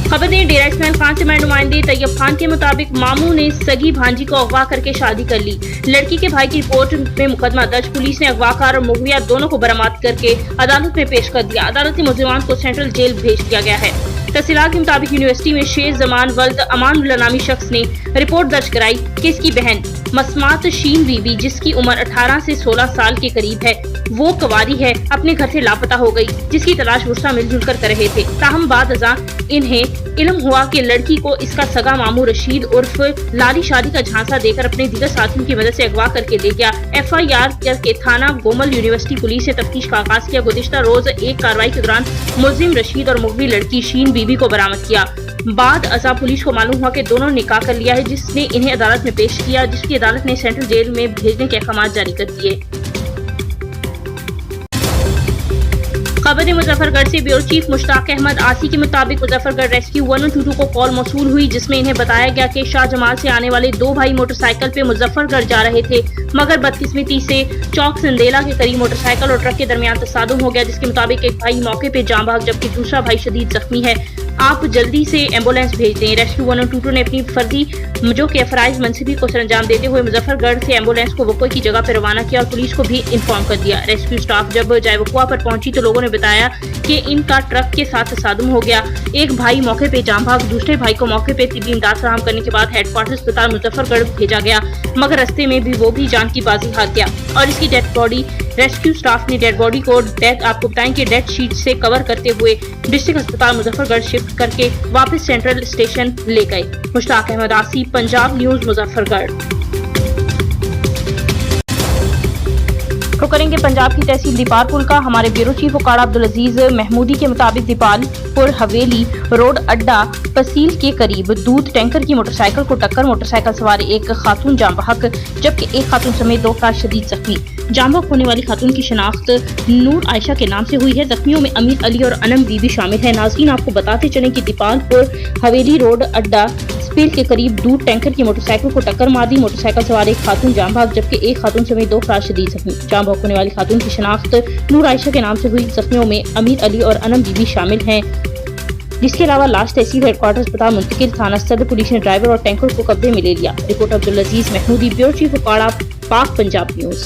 खबर ने डेरा इस्माइल खान से हमारे नुमाइंदे तैयब खान के मुताबिक मामू ने सगी भांजी को अगवा करके शादी कर ली। लड़की के भाई की रिपोर्ट में मुकदमा दर्ज। पुलिस ने अगवाकार और मुगविया दोनों को बरामद करके अदालत में पेश कर दिया। अदालत ने मुलजिमान को सेंट्रल जेल भेज दिया गया है। तफसीलात के मुताबिक यूनिवर्सिटी में शेर जमान वल्द अमानुल्लाह नामी शख्स ने रिपोर्ट दर्ज कराई कि इसकी बहन मसमात शीन बीबी, जिसकी उम्र 18 से 16 साल के करीब है, वो कवारी है, अपने घर से लापता हो गई, जिसकी तलाश गुस्सा मिलजुल कर रहे थे। ताहम बाद अज़ां इन्हें इल्म हुआ कि लड़की को इसका सगा मामू रशीद उर्फ लाली शादी का झांसा देकर अपने दीगर साथियों की मदद से अगवा करके ले गया। FIR के थाना गोमल यूनिवर्सिटी पुलिस ने तफ्तीश का आगाज किया। गुज़िश्ता रोज एक कार्रवाई के दौरान मुलजिम रशीद और मुगवी लड़की शीन बीबी को बरामद किया। बाद अज़ां पुलिस को मालूम हुआ कि दोनों ने निकाह कर लिया है, जिसने इन्हें अदालत में पेश किया, जिसकी अदालत ने सेंट्रल जेल में भेजने के अहकाम जारी कर दिए। खबर ने मुजफ्फरगढ़ से ब्यूरो चीफ मुश्ताक अहमद आसी के मुताबिक मुजफ्फरगढ़ रेस्क्यू 122 को कॉल मौसूल हुई, जिसमें इन्हें बताया गया कि शाह जमाल से आने वाले दो भाई मोटरसाइकिल पे मुजफ्फरगढ़ जा रहे थे, मगर बदकिस्मती से चौक संदेला के करीब मोटरसाइकिल और ट्रक के दरमियान तसादुम हो गया, जिसके मुताबिक एक भाई मौके पे जान भाग जबकि दूसरा भाई शदीद जख्मी है। आप जल्दी से एम्बुलेंस भेज दें। रेस्क्यू 122 ने अपनी फर्जी जो के फराइज मनसिबी को सरंजाम देते हुए मुजफ्फरगढ़ से एम्बुलेंस को वक़्वा की जगह पर रवाना किया और पुलिस को भी इन्फॉर्म कर दिया। रेस्क्यू स्टाफ जब जाए वक़्वा पर पहुंची तो लोगों ने बताया कि इनका ट्रक के साथ तसादुम हो गया। एक भाई मौके पे जान भाग, दूसरे भाई को मौके पे तिब्बी इमदाद फराहम करने के बाद हेडक्वार्टर अस्पताल मुजफ्फरगढ़ भेजा गया, मगर रास्ते में भी वो भी जान की बाजी हार गया और इसकी डेड बॉडी रेस्क्यू स्टाफ ने डेड बॉडी को आपको बताएं कि डेड शीट से कवर करते हुए डिस्ट्रिक्ट अस्पताल मुजफ्फरगढ़ शिफ्ट करके वापस सेंट्रल स्टेशन ले गए। मुश्ताक अहमद आसी, पंजाब न्यूज, मुजफ्फरगढ़। करेंगे पंजाब की तहसील दीपारपुर का। हमारे ब्यूरो चीफ वकाड़ा अब्दुल अजीज महमूदी के मुताबिक दीपारपुर हवेली रोड अड्डा पसील के करीब दूध टैंकर की मोटरसाइकिल को टक्कर, मोटरसाइकिल सवार एक खातून जाम बहक जबकि एक खातून समेत दो का शदीद जख्मी। जाम बहक होने वाली खातून की शनाख्त नूर आयशा के नाम से हुई है। जख्मियों में अमीर अली और अनम बीबी शामिल है। नाज़रीन आपको बताते चलें कि दीपारपुर हवेली रोड अड्डा स्पील के करीब दूध टैंकर की मोटरसाइकिल को टक्कर मार दी। मोटरसाइकिल सवार एक खातून जाम भाग जबकि एक खातून समेत दो अफराद शदीद जख्मी। जाम भाग होने वाली खातून की शनाख्त नूर आयशा के नाम से हुई। जख्मियों में अमीर अली और अनम बीबी शामिल हैं, जिसके अलावा लाश तहसील हेडक्वार्टर अस्पताल मुंतकिल। थाना सदर पुलिस ने ड्राइवर और टैंकर को कब्जे में ले लिया। रिपोर्ट अब्दुल अजीज महमूदी, ब्यूरो चीफ वकाड़ा, पाक पंजाब न्यूज।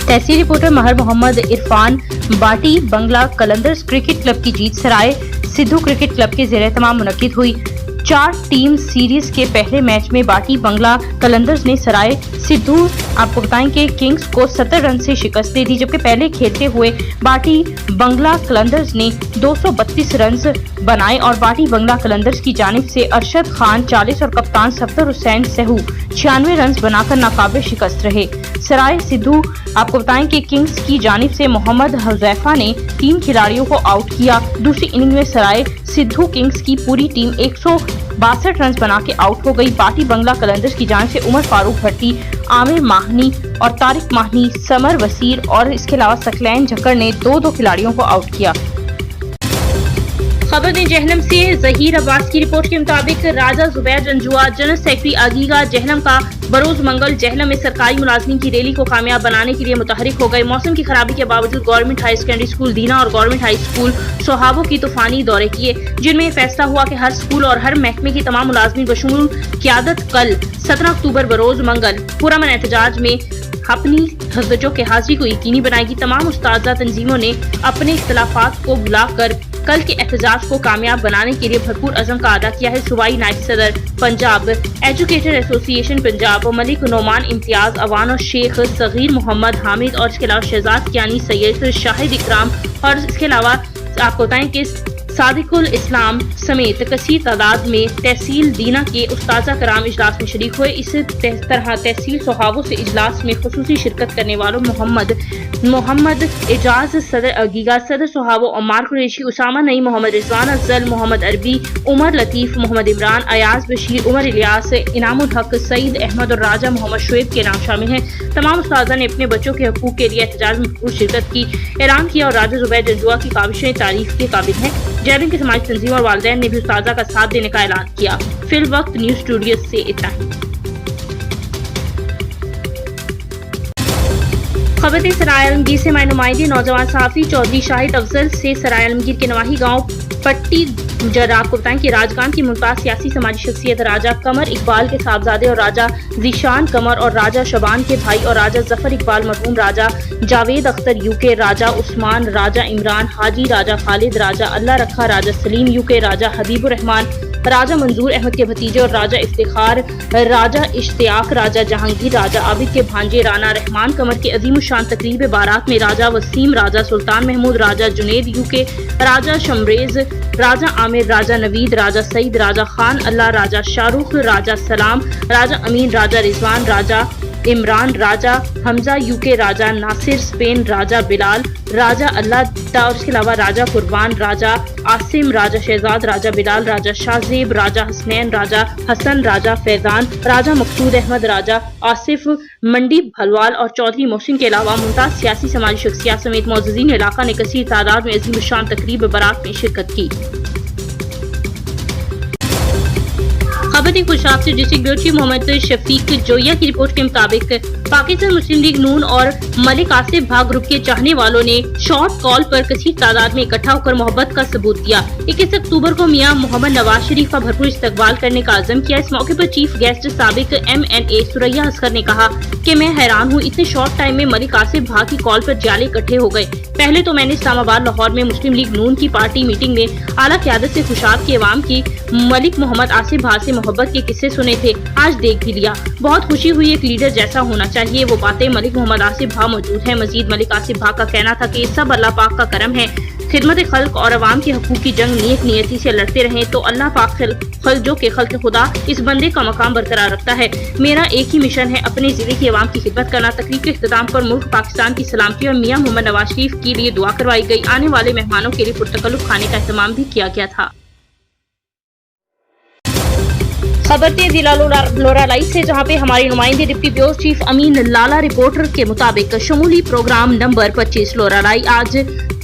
तहसील रिपोर्टर महर मोहम्मद इरफान बाटी बंगला कलंदर्स क्रिकेट क्लब की जीत। सराय सिद्धू क्रिकेट क्लब के ज़ेरे तमाम मुनक्किद हुई। 4 टीम सीरीज के पहले मैच में बाटी बंगला कलंदर्स ने सराय सिद्धू आपको बताएं कि किंग्स को 70 रन से शिकस्त दे दी, जबकि पहले खेलते हुए बाटी बंगला कलंदर्स ने 232 रन बनाए और बाटी बंगला कलंदर्स की जानिब से अरशद खान 40 और कप्तान सफदर हुसैन सहू 96 रन बनाकर नाकाबिल शिकस्त रहे। सराय सिद्धू आपको बताएं कि किंग्स की जानिब से मोहम्मद हुजैफा ने 3 खिलाड़ियों को आउट किया। दूसरी इनिंग में सराय सिद्धू किंग्स की पूरी टीम 162 रन बना के आउट हो गई। बाटी बंगला कलंदर्स की जानिब से उमर फारूक भट्टी, आमिर माहनी और तारिक माहनी, समर वसीर और इसके अलावा सकलैन झक्कर ने 2-2 खिलाड़ियों को आउट किया। खबर ने जहलम से जहीर अब्बास की रिपोर्ट के मुताबिक राजा जुबैर जंजुआ जनरल सेक्रेटरी आगीगा जहलम का बरोज मंगल जहलम में सरकारी मुलाजमीन की रैली को कामयाब बनाने के लिए मुतहरिक हो गए। मौसम की खराबी के बावजूद गवर्नमेंट हाई सेकेंडरी स्कूल दीना और गवर्नमेंट हाई स्कूल सोहाबो की तूफानी दौरे किए, जिनमें फैसला हुआ कि हर स्कूल और हर महकमे की तमाम मुलाजमीन बशमूल क़यादत कल 17 अक्टूबर बरोज मंगल पुरअमन एहतजाज में अपनी हज़रतों के हाजिरी को यकीनी बनाएगी। तमाम उस्ताज़ा तंजीमों ने अपने इख्तिलाफात को बुलाकर कल के एहतजाज को कामयाब बनाने के लिए भरपूर अज़म का अदा किया है। सूबाई नायब सदर पंजाब, एजुकेटर एसोसिएशन पंजाब, मलिक नोमान इम्तियाज अवान और शेख सगीर मोहम्मद हामिद और इसके अलावा शहजाद कियानी सैयद शाहिद इकराम और इसके अलावा आपको बताएं कि सादिकुल इस्लाम समेत कसीर तादाद में तहसील दीना के उस्ताज़ा कराम इजलास में शरीक हुए। इस तरह तहसील सोहाबो से इजलास में खुसूसी शिरकत करने वालों मोहम्मद एजाज सदर अगीगा, सदर सोहाबो अमार कुरैशी, उसामा नईम, मोहम्मद रिजवान अफजल, मोहम्मद अरबी, उमर लतीफ, मोहम्मद इमरान, अयाज बशीर, उमर इलियास, इनामुल हक, सईद अहमद और राजा मोहम्मद शुएब के नाम शामिल हैं। तमाम उस्ताज़ा ने अपने बच्चों के हकूक के लिए एहतजाज में भरपूर शिरकत की, ऐलान किया और राजा जुबैर जंजुआ की काविशें तारीफ के काबिल हैं। जैबिन के समाजी तंजीम और वालिदैन ने भी उस्ताज़ा का साथ देने का ऐलान किया। फिल वक्त न्यूज़ स्टूडियो से इतना ही। खबर थे सराय आलमगीर से। हमारे नुमाइंदे नौजवान सहाफी चौधरी शाहिद अफजल से सराय आलमगीर के नवाही गांव पट्टी जरा आपको बताएं कि राजगान की मुमताज सियासी समाजी शख्सियत राजा कमर इकबाल के साहबजादे और राजा जीशान कमर और राजा शबान के भाई और राजा जफर इकबाल मरहूम राजा जावेद अख्तर यूके, राजा उस्मान, राजा इमरान हाजी, राजा खालिद, राजा अल्लाह रखा, राजा सलीम यूके, राजा हबीबुर रहमान, राजा मंजूर अहमद के भतीजे और राजा इफ्तिखार, राजा इश्तियाक, राजा जहांगीर, राजा आबिद के भांजे राना रहमान कमर की अजीमुशान तकरीब बारात में राजा वसीम, राजा सुल्तान महमूद, राजा जुनेद यूके, राजा शमरेज, राजा आमिर, राजा नवीद, राजा सईद, राजा खान अल्लाह, राजा शाहरुख, राजा सलाम, राजा अमीन, राजा रिजवान, राजा इमरान, राजा हमजा यूके, राजा नासिर स्पेन, राजा बिलाल, राजा अल्लाह और इसके अलावा राजा कुर्बान, राजा आसिम, राजा शहजाद, राजा बिलाल, राजा शाहजेब, राजा हसनैन, राजा हसन, राजा फैजान, राजा मकसूद अहमद, राजा आसिफ मंडी भलवाल और चौधरी मोहसिन के अलावा मुमताज सियासी समाजी शख्सियात समेत मौजूदीन इलाका ने कसीर तादाद में अजीम शान तकरीब बारात में शिरकत की। खबर खुशाब से district bureau chief Mohammad Shafiq Joya की रिपोर्ट के मुताबिक पाकिस्तान मुस्लिम लीग नून और मलिक आसिफ भाग ग्रुप के चाहने वालों ने शॉर्ट कॉल पर कसीर तादाद में इकट्ठा होकर मोहब्बत का सबूत दिया। 21 अक्टूबर को मियां मोहम्मद नवाज शरीफ का भरपूर इस्तकबाल करने का अज़म किया। इस मौके पर चीफ गेस्ट साबिक MNA सुरैया असगर ने कहा कि मैं हैरान हूँ, इतने शॉर्ट टाइम में मलिक आसिफ भाग की कॉल पर जाले इकट्ठे हो गए। पहले तो मैंने इस्लामाबाद लाहौर में मुस्लिम लीग नून की पार्टी मीटिंग में आला क़यादत से खुशाब की अवाम की मलिक मोहम्मद आसिफ भाग से मोहब्बत के किस्से सुने थे, आज देख भी लिया। बहुत खुशी हुई, एक लीडर जैसा होना चाहिए। वो बातें मलिक मोहम्मद आसिफ भा मौजूद है। मजीद मलिक आसिफ भा का कहना था कि सब अल्लाह पाक का करम है, खिदमत खल्क और अवाम के हकूक की जंग नेक नियति से लड़ते रहे तो अल्लाह पाक खल्क जो के खल्क खुदा इस बंदे का मकाम बरकरार रखता है। मेरा एक ही मिशन है, अपने जिले की अवाम की खिदमत करना। तकरीब के इख्तिताम पर मुल्क पाकिस्तान की सलामती और मियां मोहम्मद नवाज शरीफ के लिए दुआ करवाई गई। आने वाले मेहमानों के लिए पुरतकल्लुफ खाने का एहतमाम भी किया गया था। खबर थी जिला लोरालाई से, जहां पे हमारे नुमाइंदे डिप्टी ब्यूरो चीफ अमीन लाला रिपोर्टर के मुताबिक शमूली प्रोग्राम नंबर 25 लोरालाई आज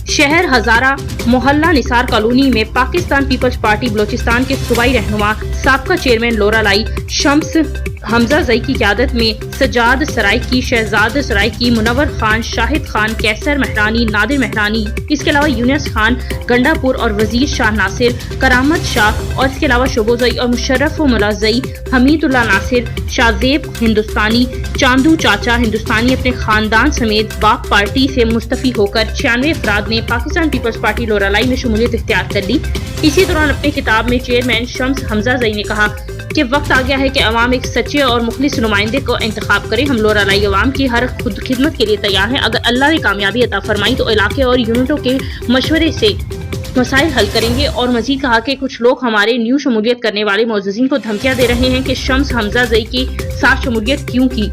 शहर हजारा मोहल्ला निसार कॉलोनी में पाकिस्तान पीपल्स पार्टी बलोचिस्तान के सूबाई रहनुमा साबका चेयरमैन लोरालाई शम्स हमजा जई की क़यादत में सजाद सराइकी, शहजाद सराइकी, मुनव्वर खान, शाहिद खान, कैसर महरानी, नादिर महरानी, इसके अलावा यूनिस खान गंडापुर और वजीर शाह नासिर, करामत शाह और इसके अलावा शोबोजई और मुशर्रफ मुलाजई, हमीदुल्लाह नासिर, शाहजेब हिंदुस्तानी, चांदू चाचा हिंदुस्तानी अपने खानदान समेत बाप पार्टी से मुस्तफी होकर 96 अफराद ने पाकिस्तान पीपल्स पार्टी लोरालाई में शमूलियत इख्तियार कर ली। इसी दौरान अपने किताब में चेयरमैन शम्स हमजा जई ने कहा कि वक्त आ गया है कि अवाम एक सच्चे और मुखलिस नुमाइंदे को इंतखाब करे। हम लोरालाई अवाम की हर खुद खिदमत के लिए तैयार हैं। अगर अल्लाह ने कामयाबी अता फरमाई तो इलाके और यूनिटों के मशवरे से मसाइल हल करेंगे। और मजीद कहा कि कुछ लोग हमारे न्यू शमूलियत करने वाले मौजूदीन को धमकियां दे रहे हैं कि शम्स हमजा जई की साथ शमूलियत क्यों की।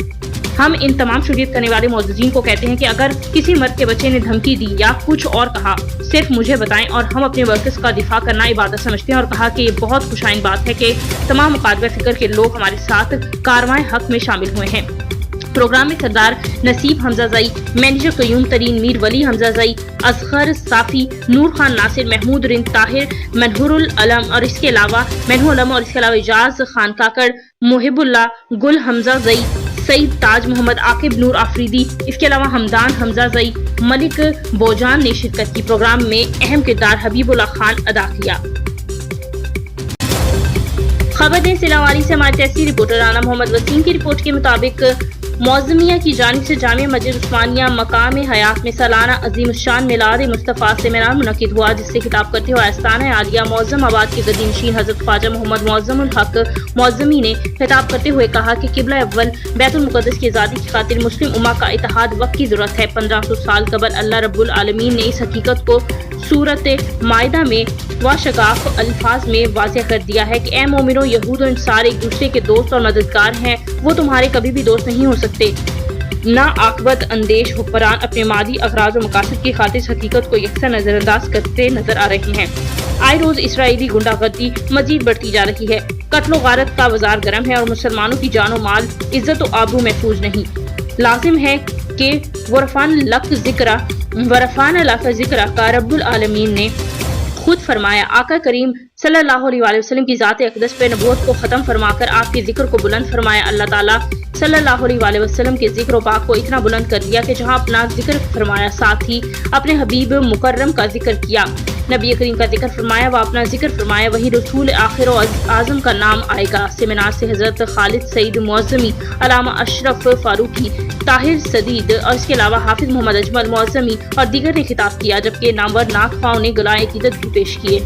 हम इन तमाम शमूलियत करने वाले मौजूदीन को कहते हैं कि अगर किसी मर्द के बच्चे ने धमकी दी या कुछ और कहा, सिर्फ मुझे बताएं और हम अपने वर्कर्स का दिफा करना इबादत समझते हैं। और कहा कि ये बहुत खुशाइन बात है कि तमाम मुकादबा फिक्र के लोग हमारे साथ कारवाए हक में शामिल हुए हैं। प्रोग्राम में सरदार नसीब हमजा जई, मैनेजर कयूम तरीन, मीर वली हमजा जई, असगर साफी, नूर खान नासिर, महमूद रिंद ताहिर, मनहुरुल अलम और इसके अलावा इजाज खान काकड़, मुहिबुल्ला, गुल हमजा जई, सईद ताज मोहम्मद, आकिब नूर आफरीदी, इसके अलावा हमदान हमजा जई, मलिक बोजान ने शिरकत की। प्रोग्राम में अहम किरदार हबीबुल्ला खान अदा किया। खबर दें सिलावारी से, हमारे तहसील रिपोर्टर राना मोहम्मद वसीम की रिपोर्ट के मुताबिक मौजमिया की जानिब से जामिया मस्जिद उस्मानिया मकाम हयात में सालाना अजीम शान मिलाद मुस्तफ़ा सेमिनार मुनक़िद हुआ, जिससे खिताब करते हुए आस्ताना आलिया मौज़म आबाद के गदी नशीन हज़रत ख्वाजा मोहम्मद मुअज़्ज़मुल हक मौज़मी ने खिताब करते हुए कहा कि किबला अव्वल बैतुल मुक़द्दस की आज़ादी की खातिर मुस्लिम उम्मा का इत्तेहाद वक्त की ज़रूरत है। 1500 साल कबल अल्लाह रब्बुल आलमीन ने इस हकीकत को सूरत मायदा में वाशगाफ अल्फाज में वाज़ेह कर दिया है कि ए मोमिनो, यहूद और इंसार एक दूसरे के दोस्त और मददगार हैं, वो तुम्हारे कभी भी दोस्त नहीं हो सकते। ना आकबत अंदेश हुक्मरान अपने मादी अगराज और मकासद की खातिर हकीकत को यकसा नजरअंदाज करते नजर आ रहे हैं। आए रोज इसराइली गुंडागर्दी मजीद बढ़ती जा रही है। कत्लो गारत का बाजार गर्म है और मुसलमानों की जानो माल, इज्जत और आबरू महफूज नहीं। लाजिम है कि वरफान लक जिक्रा का रब्बुल आलमीन ने خود فرمایا آقا کریم صلی اللہ علیہ وسلم کی ذات اقدس پہ نبوت کو ختم فرما کر آپ کے ذکر کو بلند فرمایا. اللہ تعالیٰ صلی اللہ علیہ وسلم کے ذکر و پاک کو اتنا بلند کر دیا کہ جہاں اپنا ذکر فرمایا ساتھ ہی اپنے حبیب مکرم کا ذکر کیا. نبی کریم کا ذکر فرمایا وہ اپنا ذکر فرمایا وہی رسول آخر و اعظم کا نام آئے گا. سیمینار سے حضرت خالد سعید معظمی، علامہ اشرف فاروقی، طاہر سدید اور اس کے علاوہ حافظ محمد اجمل معظمی اور دیگر نے خطاب کیا، جبکہ نامور نعت خواہوں نے گلائے عقیدت بھی پیش کیے.